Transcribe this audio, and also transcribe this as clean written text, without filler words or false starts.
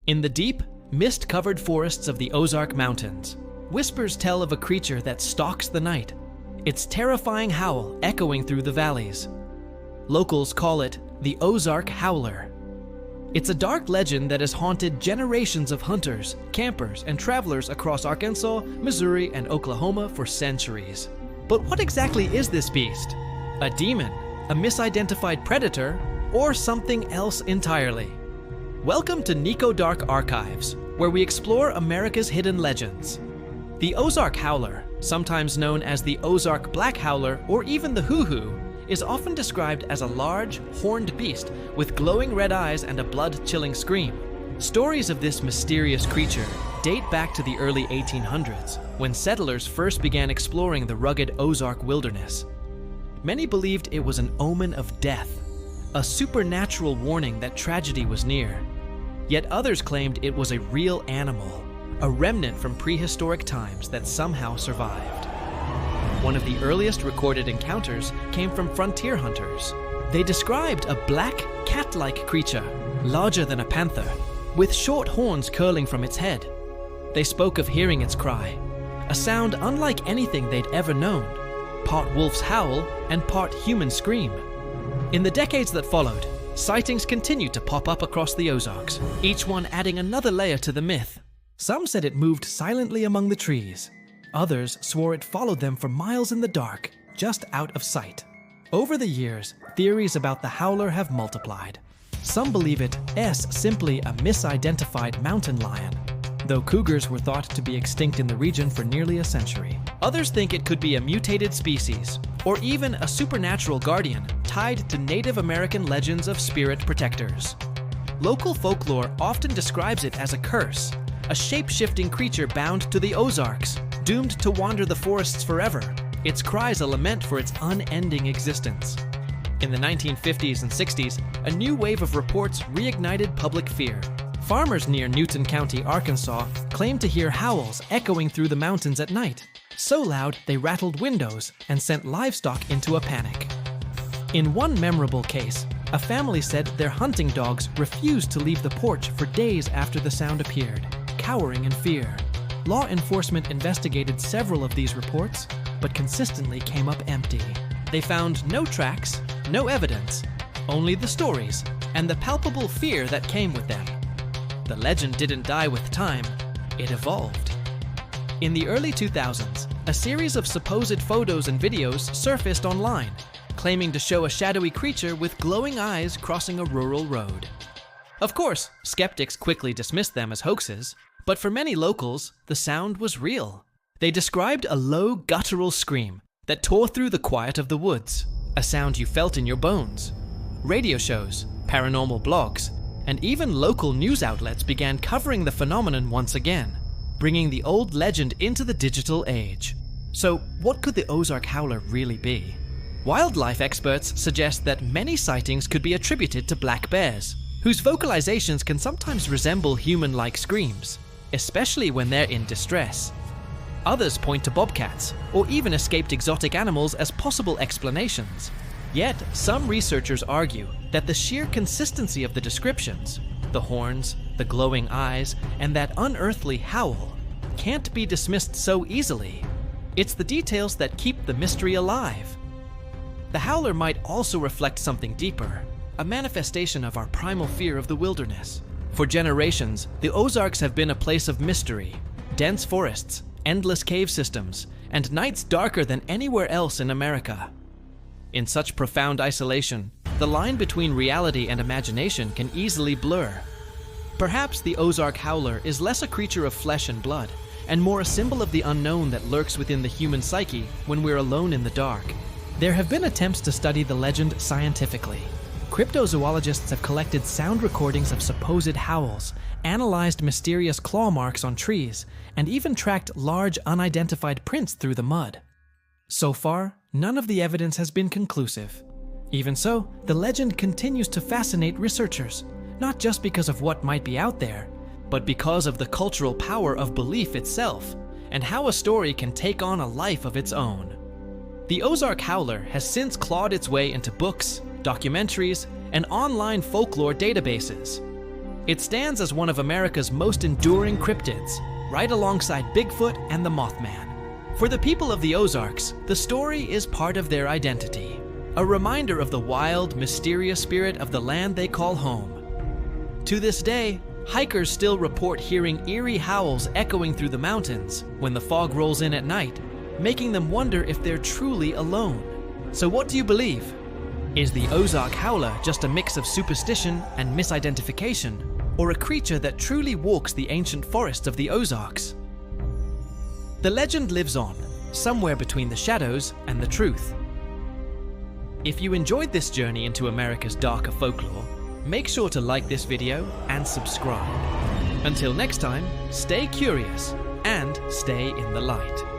In the deep, mist-covered forests of the Ozark Mountains, whispers tell of a creature that stalks the night, its terrifying howl echoing through the valleys. Locals call it the Ozark Howler. It's a dark legend that has haunted generations of hunters, campers, and travelers across Arkansas, Missouri, and Oklahoma for centuries. But what exactly is this beast? A demon, a misidentified predator, or something else entirely? Welcome to Nico Dark Archives, where we explore America's hidden legends. The Ozark Howler, sometimes known as the Ozark Black Howler or even the Hoo-Hoo, is often described as a large, horned beast with glowing red eyes and a blood-chilling scream. Stories of this mysterious creature date back to the early 1800s, when settlers first began exploring the rugged Ozark wilderness. Many believed it was an omen of death, a supernatural warning that tragedy was near. Yet others claimed it was a real animal, a remnant from prehistoric times that somehow survived. One of the earliest recorded encounters came from frontier hunters. They described a black, cat-like creature, larger than a panther, with short horns curling from its head. They spoke of hearing its cry, a sound unlike anything they'd ever known, part wolf's howl and part human scream. In the decades that followed, sightings continued to pop up across the Ozarks, each one adding another layer to the myth. Some said it moved silently among the trees. Others swore it followed them for miles in the dark, just out of sight. Over the years, theories about the howler have multiplied. Some believe it is simply a misidentified mountain lion, though cougars were thought to be extinct in the region for nearly a century. Others think it could be a mutated species, or even a supernatural guardian tied to Native American legends of spirit protectors. Local folklore often describes it as a curse, a shape-shifting creature bound to the Ozarks, doomed to wander the forests forever, its cries a lament for its unending existence. In the 1950s and 60s, a new wave of reports reignited public fear. Farmers near Newton County, Arkansas, claimed to hear howls echoing through the mountains at night, so loud they rattled windows and sent livestock into a panic. In one memorable case, a family said their hunting dogs refused to leave the porch for days after the sound appeared, cowering in fear. Law enforcement investigated several of these reports, but consistently came up empty. They found no tracks, no evidence, only the stories and the palpable fear that came with them. The legend didn't die with time, it evolved. In the early 2000s, a series of supposed photos and videos surfaced online, claiming to show a shadowy creature with glowing eyes crossing a rural road. Of course, skeptics quickly dismissed them as hoaxes, but for many locals, the sound was real. They described a low, guttural scream that tore through the quiet of the woods, a sound you felt in your bones. Radio shows, paranormal blogs, and even local news outlets began covering the phenomenon once again, bringing the old legend into the digital age. So, what could the Ozark Howler really be? Wildlife experts suggest that many sightings could be attributed to black bears, whose vocalizations can sometimes resemble human-like screams, especially when they're in distress. Others point to bobcats, or even escaped exotic animals as possible explanations. Yet, some researchers argue that the sheer consistency of the descriptions, the horns, the glowing eyes, and that unearthly howl, can't be dismissed so easily. It's the details that keep the mystery alive. The howler might also reflect something deeper, a manifestation of our primal fear of the wilderness. For generations, the Ozarks have been a place of mystery, dense forests, endless cave systems, and nights darker than anywhere else in America. In such profound isolation, the line between reality and imagination can easily blur. Perhaps the Ozark Howler is less a creature of flesh and blood, and more a symbol of the unknown that lurks within the human psyche when we're alone in the dark. There have been attempts to study the legend scientifically. Cryptozoologists have collected sound recordings of supposed howls, analyzed mysterious claw marks on trees, and even tracked large unidentified prints through the mud. So far, none of the evidence has been conclusive. Even so, the legend continues to fascinate researchers, not just because of what might be out there, but because of the cultural power of belief itself, and how a story can take on a life of its own. The Ozark Howler has since clawed its way into books, documentaries, and online folklore databases. It stands as one of America's most enduring cryptids, right alongside Bigfoot and the Mothman. For the people of the Ozarks, the story is part of their identity, a reminder of the wild, mysterious spirit of the land they call home. To this day, hikers still report hearing eerie howls echoing through the mountains when the fog rolls in at night, making them wonder if they're truly alone. So what do you believe? Is the Ozark Howler just a mix of superstition and misidentification, or a creature that truly walks the ancient forests of the Ozarks? The legend lives on, somewhere between the shadows and the truth. If you enjoyed this journey into America's darker folklore, make sure to like this video and subscribe. Until next time, stay curious and stay in the light.